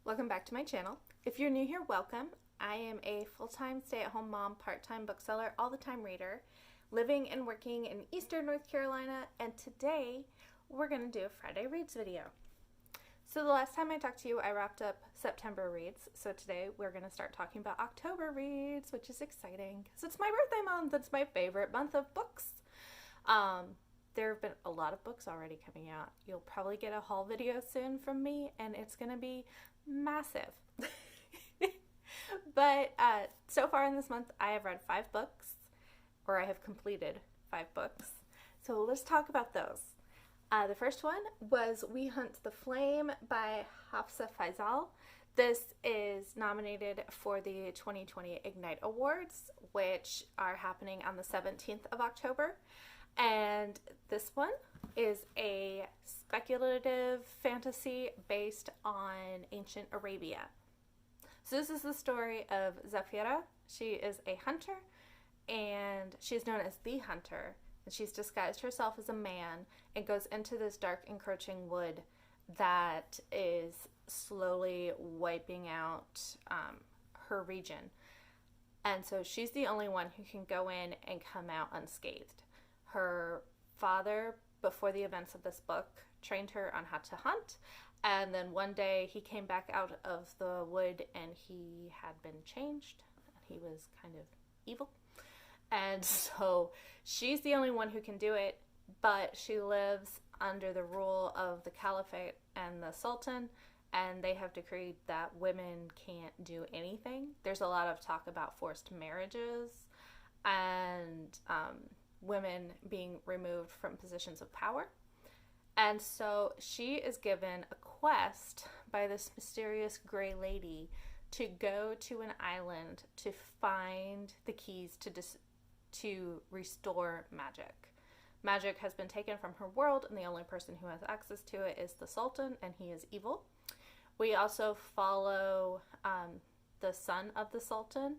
Welcome back to my channel. If you're new here, welcome. I am a full-time stay-at-home mom, part-time bookseller, all-the-time reader, living and working in Eastern North Carolina, and today we're going to do a Friday Reads video. So the last time I talked to you, I wrapped up September reads, so today we're going to start talking about October reads, which is exciting because it's my birthday month. It's my favorite month of books. There have been a lot of books already coming out. You'll probably get a haul video soon from me, and it's going to be massive. But so far in this month, I have read 5 books, or I have completed 5 books. So let's talk about those. The first one was We Hunt the Flame by Hafsa Faizal. This is nominated for the 2020 Ignite Awards, which are happening on the 17th of October. And this one is a speculative fantasy based on ancient Arabia. So this is the story of Zafira. She is a hunter, and she's known as the Hunter. And she's disguised herself as a man and goes into this dark, encroaching wood that is slowly wiping out her region. And so she's the only one who can go in and come out unscathed. Her father, before the events of this book, trained her on how to hunt, and then one day he came back out of the wood and he had been changed, and he was kind of evil. And so she's the only one who can do it, but she lives under the rule of the Caliphate and the Sultan, and they have decreed that women can't do anything. There's a lot of talk about forced marriages and women being removed from positions of power. And so she is given a quest by this mysterious gray lady to go to an island to find the keys to restore magic. Magic has been taken from her world, and the only person who has access to it is the Sultan, and he is evil. We also follow the son of the Sultan,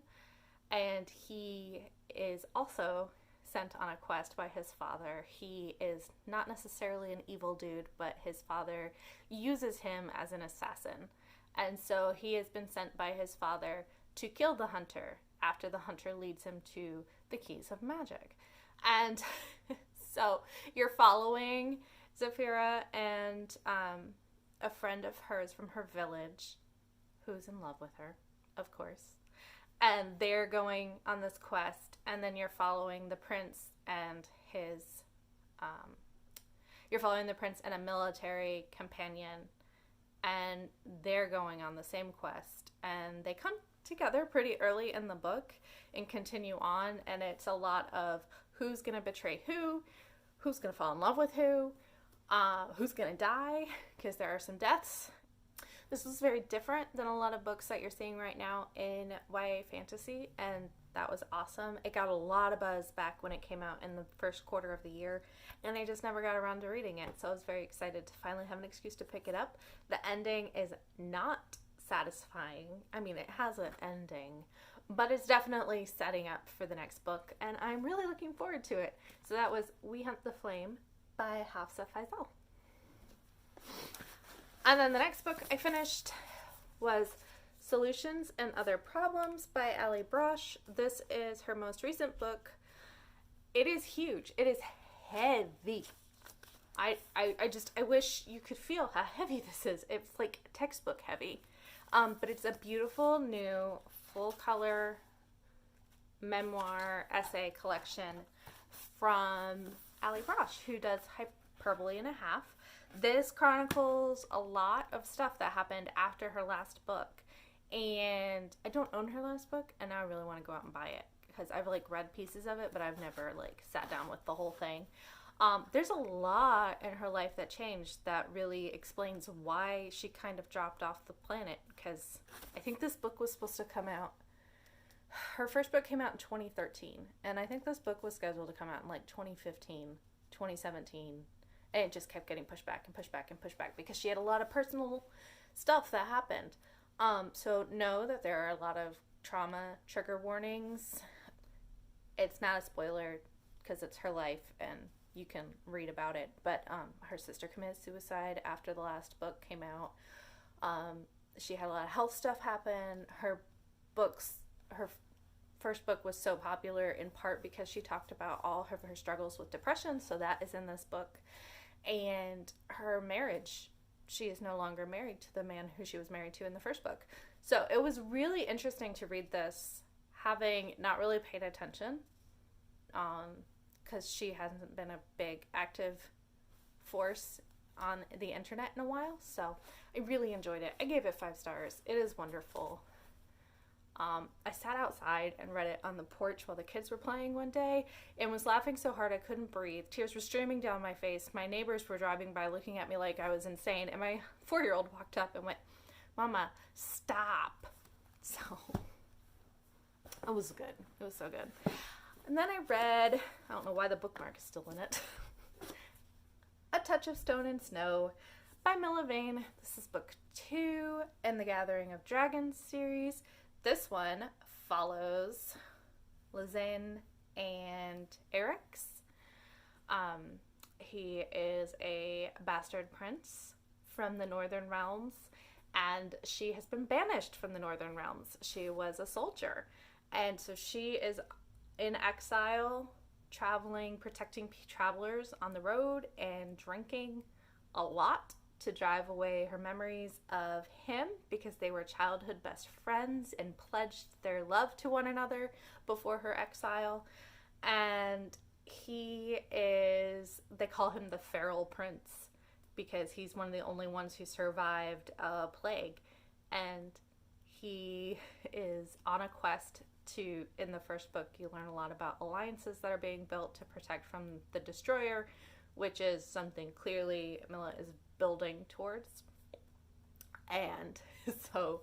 and he is also sent on a quest by his father. He is not necessarily an evil dude, but his father uses him as an assassin. And so he has been sent by his father to kill the hunter after the hunter leads him to the keys of magic. And so you're following Zafira and a friend of hers from her village who's in love with her, of course. And they're going on this quest, and then you're following the prince and his, you're following the prince and a military companion, and they're going on the same quest, and they come together pretty early in the book and continue on, and it's a lot of who's going to betray who's going to fall in love with who's going to die, because there are some deaths. This was very different than a lot of books that you're seeing right now in YA fantasy, and that was awesome. It got a lot of buzz back when it came out in the first quarter of the year, and I just never got around to reading it, so I was very excited to finally have an excuse to pick it up. The ending is not satisfying. I mean, it has an ending, but it's definitely setting up for the next book, and I'm really looking forward to it. So that was We Hunt the Flame by Hafsa Faizal. And then the next book I finished was Solutions and Other Problems by Ali Brosh. This is her most recent book. It is huge. It is heavy. I wish you could feel how heavy this is. It's like textbook heavy. But it's a beautiful new full color memoir essay collection from Ali Brosh, who does Hyperbole and a Half. This chronicles a lot of stuff that happened after her last book, and I don't own her last book, and now I really want to go out and buy it because I've read pieces of it, but I've never sat down with the whole thing. There's a lot in her life that changed that really explains why she kind of dropped off the planet, because I think this book was supposed to come out, her first book came out in 2013, and I think this book was scheduled to come out in 2015, 2017. And it just kept getting pushed back and pushed back and pushed back because she had a lot of personal stuff that happened. So know that there are a lot of trauma trigger warnings. It's not a spoiler because it's her life and you can read about it. But her sister committed suicide after the last book came out. she had a lot of health stuff happen. Her first book was so popular in part because she talked about all of her struggles with depression, so that is in this book. And her marriage, she is no longer married to the man who she was married to in the first book. So it was really interesting to read this, having not really paid attention, because she hasn't been a big active force on the internet in a while. So I really enjoyed it. I gave it 5 stars. It is wonderful. I sat outside and read it on the porch while the kids were playing one day and was laughing so hard I couldn't breathe. Tears were streaming down my face. My neighbors were driving by looking at me like I was insane, and my 4-year-old walked up and went, "Mama, stop." So it was good. It was so good. And then I read, I don't know why the bookmark is still in it, A Touch of Stone and Snow by Milla Vane. This is book 2 in the Gathering of Dragons series. This one follows Lisanne and Eric's. He is a bastard prince from the Northern Realms, and she has been banished from the Northern Realms. She was a soldier, and so she is in exile, traveling, protecting travelers on the road, and drinking a lot to drive away her memories of him, because they were childhood best friends and pledged their love to one another before her exile. And they call him the Feral Prince because he's one of the only ones who survived a plague. And he is on a quest to, in the first book, you learn a lot about alliances that are being built to protect from the Destroyer, which is something clearly Milla is building towards. And so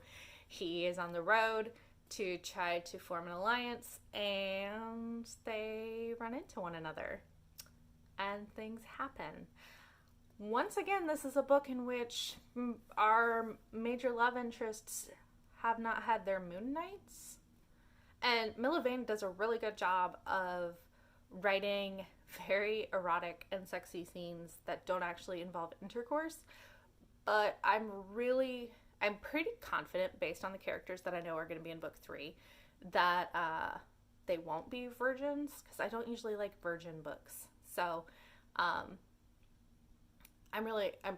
he is on the road to try to form an alliance, and they run into one another and things happen. Once again, this is a book in which our major love interests have not had their moon nights, and Milla Vane does a really good job of writing very erotic and sexy scenes that don't actually involve intercourse. But I'm pretty confident, based on the characters that I know are going to be in book 3, that they won't be virgins, because I don't usually like virgin books. So I'm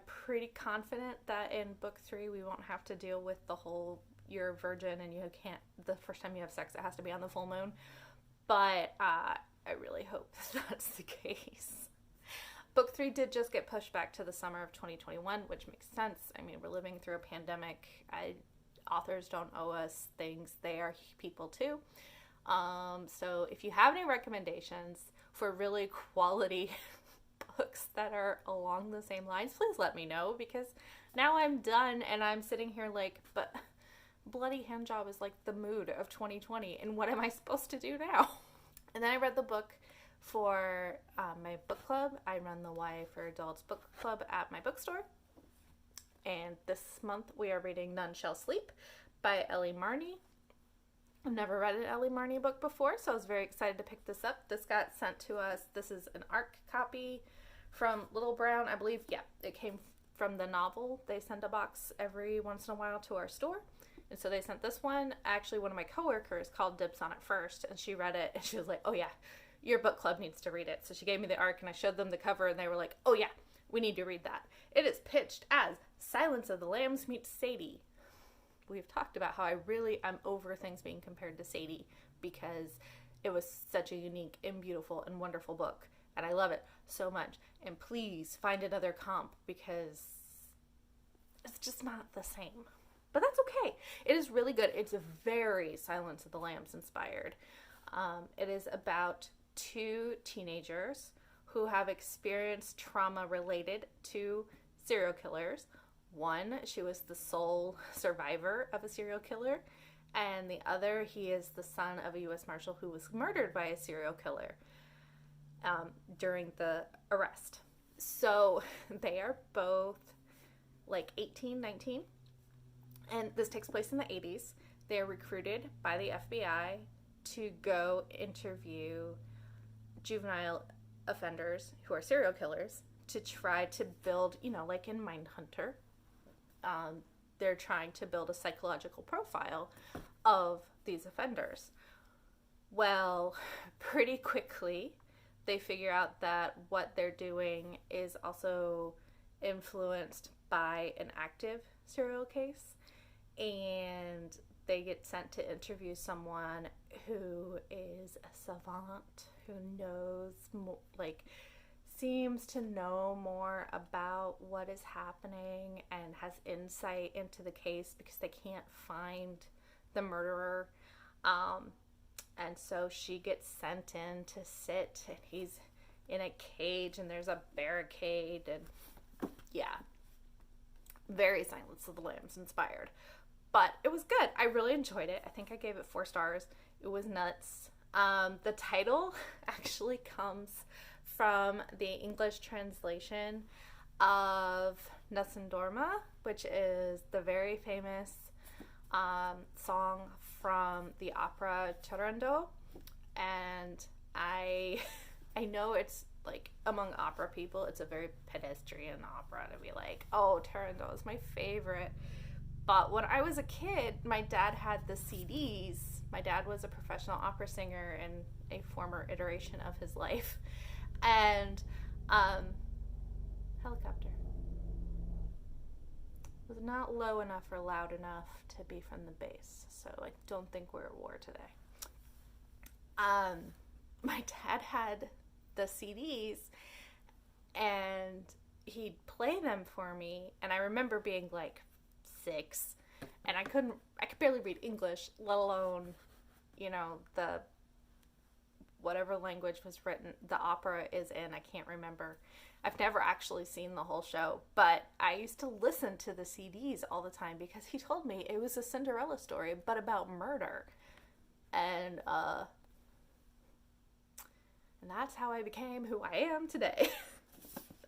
pretty confident that in book 3 we won't have to deal with the whole you're a virgin and the first time you have sex it has to be on the full moon. But I really hope that's the case. Book 3 did just get pushed back to the summer of 2021, which makes sense. I mean, we're living through a pandemic. Authors don't owe us things. They are people too. So if you have any recommendations for really quality books that are along the same lines, please let me know, because now I'm done and I'm sitting here like, but bloody handjob is like the mood of 2020, and what am I supposed to do now? And then I read the book for my book club. I run the YA for Adults book club at my bookstore. And this month we are reading Nun Shell Sleep by Ellie Marney. I've never read an Ellie Marney book before, so I was very excited to pick this up. This got sent to us. This is an ARC copy from Little Brown, I believe. Yeah, it came from the novel. They send a box every once in a while to our store. And so they sent this one. Actually, one of my coworkers called dibs on it first, and she read it, and she was like, "Oh yeah, your book club needs to read it." So she gave me the ARC, and I showed them the cover, and they were like, "Oh yeah, we need to read that." It is pitched as Silence of the Lambs meets Sadie. We've talked about how I'm over things being compared to Sadie, because it was such a unique and beautiful and wonderful book, and I love it so much. And please find another comp, because it's just not the same. But that's okay. It is really good. It's very Silence of the Lambs inspired. It is about 2 teenagers who have experienced trauma related to serial killers. One, she was the sole survivor of a serial killer, and the other, he is the son of a U.S. Marshal who was murdered by a serial killer during the arrest. So they are both like 18, 19. And this takes place in the 80s. They are recruited by the FBI to go interview juvenile offenders who are serial killers to try to build, like in Mindhunter, they're trying to build a psychological profile of these offenders. Well, pretty quickly, they figure out that what they're doing is also influenced by an active serial case, and they get sent to interview someone who is a savant, who knows more, like, seems to know more about what is happening and has insight into the case because they can't find the murderer. And so she gets sent in to sit, and he's in a cage, and there's a barricade, and yeah, very Silence of the Lambs inspired. But it was good. I really enjoyed it. I think I gave it 4 stars. It was nuts. The title actually comes from the English translation of Nessun Dorma, which is the very famous song from the opera Turandot. And I know it's like among opera people, it's a very pedestrian opera to be like, oh, Turandot is my favorite. But when I was a kid, my dad had the CDs. My dad was a professional opera singer in a former iteration of his life. And helicopter was not low enough or loud enough to be from the base. So I don't think we're at war today. My dad had the CDs, and he'd play them for me, and I remember being like 6, and I could barely read English, let alone, the whatever language was written, the opera is in, I can't remember. I've never actually seen the whole show, but I used to listen to the CDs all the time because he told me it was a Cinderella story, but about murder. And that's how I became who I am today.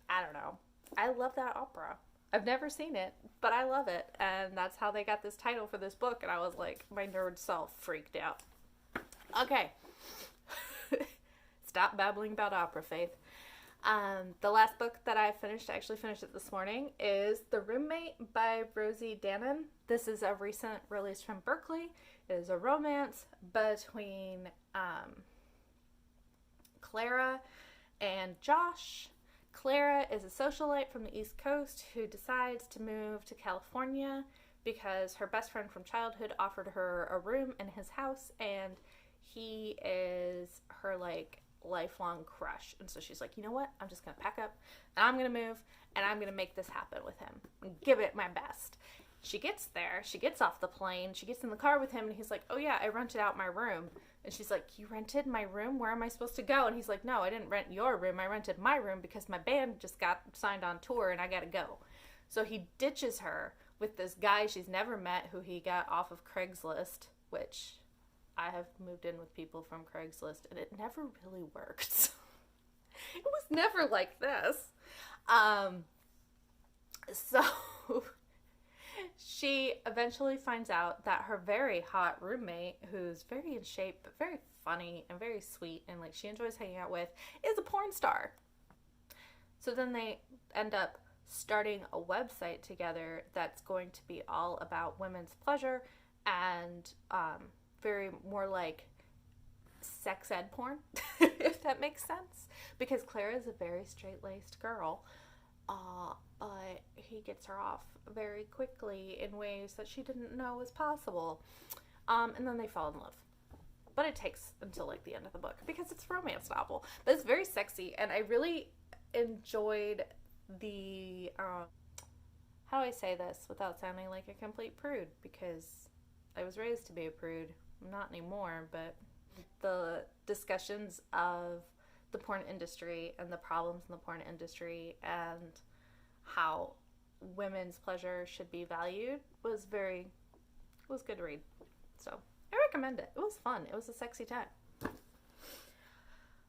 I don't know. I love that opera. I've never seen it, but I love it. And that's how they got this title for this book. And I was like, my nerd self freaked out. Okay. Stop babbling about opera, Faith. The last book that I finished, I actually finished it this morning, is The Roommate by Rosie Danan. This is a recent release from Berkeley. It is a romance between Clara and Josh. Clara is a socialite from the East Coast who decides to move to California because her best friend from childhood offered her a room in his house, and he is her lifelong crush. And so she's like, you know what? I'm just going to pack up and I'm going to move and I'm going to make this happen with him and give it my best. She gets there, she gets off the plane, she gets in the car with him, and he's like, oh yeah, I rented out my room. And she's like, you rented my room? Where am I supposed to go? And he's like, no, I didn't rent your room. I rented my room because my band just got signed on tour and I got to go. So he ditches her with this guy she's never met who he got off of Craigslist, which I have moved in with people from Craigslist, and it never really worked. It was never like this. So she eventually finds out that her very hot roommate, who's very in shape, but very funny and very sweet, and she enjoys hanging out with, is a porn star. So then they end up starting a website together that's going to be all about women's pleasure and very more like sex ed porn, if that makes sense. Because Clara is a very straight-laced girl, but he gets her off very quickly in ways that she didn't know was possible. And then they fall in love. But it takes until the end of the book because it's a romance novel. But it's very sexy, and I really enjoyed the how do I say this without sounding like a complete prude, because I was raised to be a prude. I'm not anymore, but the discussions of the porn industry and the problems in the porn industry and how women's pleasure should be valued was good to read. So I recommend it. It was fun. It was a sexy time.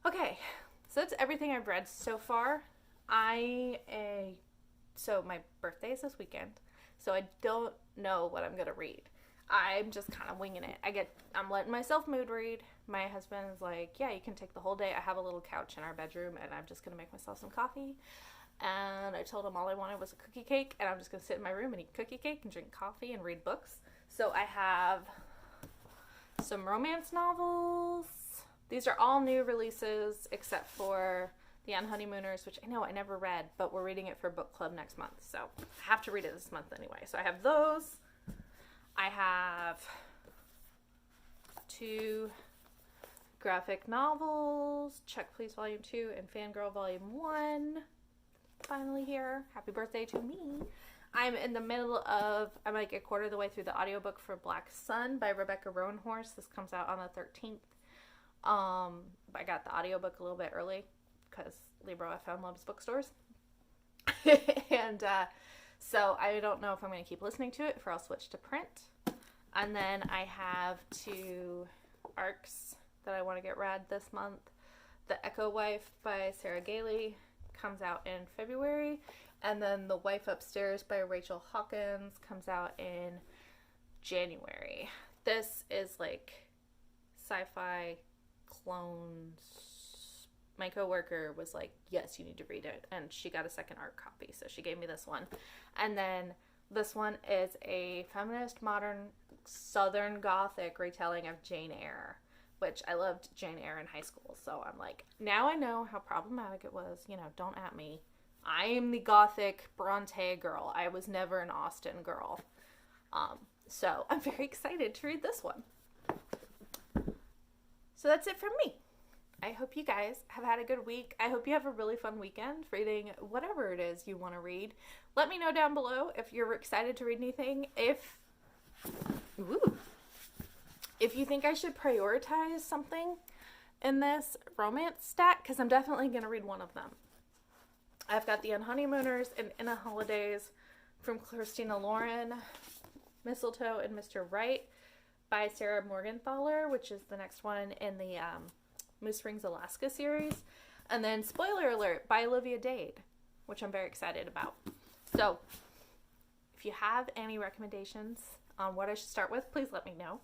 Okay, so that's everything I've read so far. So my birthday is this weekend, so I don't know what I'm going to read. I'm just kind of winging it. I'm letting myself mood read. My husband is like, yeah, you can take the whole day. I have a little couch in our bedroom, and I'm just going to make myself some coffee and I told him all I wanted was a cookie cake, and I'm just going to sit in my room and eat cookie cake and drink coffee and read books. So I have some romance novels. These are all new releases except for The Unhoneymooners, which I know I never read, but we're reading it for book club next month, so I have to read it this month anyway. So I have those. I have 2 graphic novels, Check Please Volume 2 and Fangirl Volume 1. Finally here. Happy birthday to me. I'm in the middle of, I'm like a quarter of the way through the audiobook for Black Sun by Rebecca Roanhorse. This comes out on the 13th. I got the audiobook a little bit early because Libro FM loves bookstores. And so I don't know if I'm going to keep listening to it or I'll switch to print. And then I have 2 arcs that I want to get read this month. The Echo Wife by Sarah Gailey comes out in February, and then The Wife Upstairs by Rachel Hawkins comes out in January. This is like sci-fi clones. My coworker was like, yes, you need to read it, and she got a second art copy, so she gave me this one. And then this one is a feminist modern Southern Gothic retelling of Jane Eyre, which I loved Jane Eyre in high school. So I'm like, now I know how problematic it was. You know, don't at me. I am the Gothic Bronte girl. I was never an Austen girl. So I'm very excited to read this one. So that's it from me. I hope you guys have had a good week. I hope you have a really fun weekend reading whatever it is you want to read. Let me know down below if you're excited to read anything. If you think I should prioritize something in this romance stack, because I'm definitely going to read one of them. I've got The Unhoneymooners and Inna Holidays from Christina Lauren, Mistletoe and Mr. Right by Sarah Morgenthaler, which is the next one in the Moose Rings Alaska series. And then Spoiler Alert by Olivia Dade, which I'm very excited about. So if you have any recommendations on what I should start with, please let me know.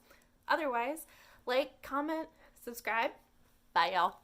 Otherwise, like, comment, subscribe. Bye, y'all.